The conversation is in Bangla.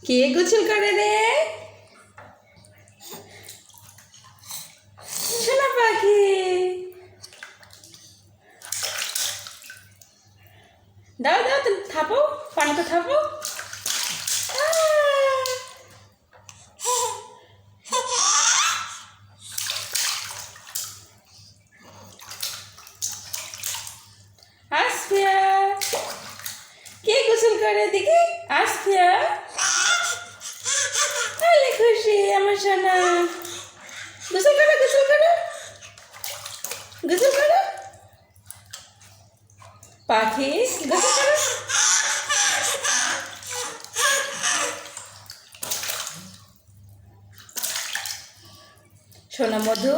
কে গোসল করে রে? সোনা পাখি। দাও দাও, তুমি থাপো, পানিতে থাপো। আসফিয়া, কে গোসল করে দেখি? আসফিয়া, তাহলে খুশি আমার সোনা। গোসল করো, গোসল করো, গোসল করো পাখি, গোসল করো। সোনা মধু।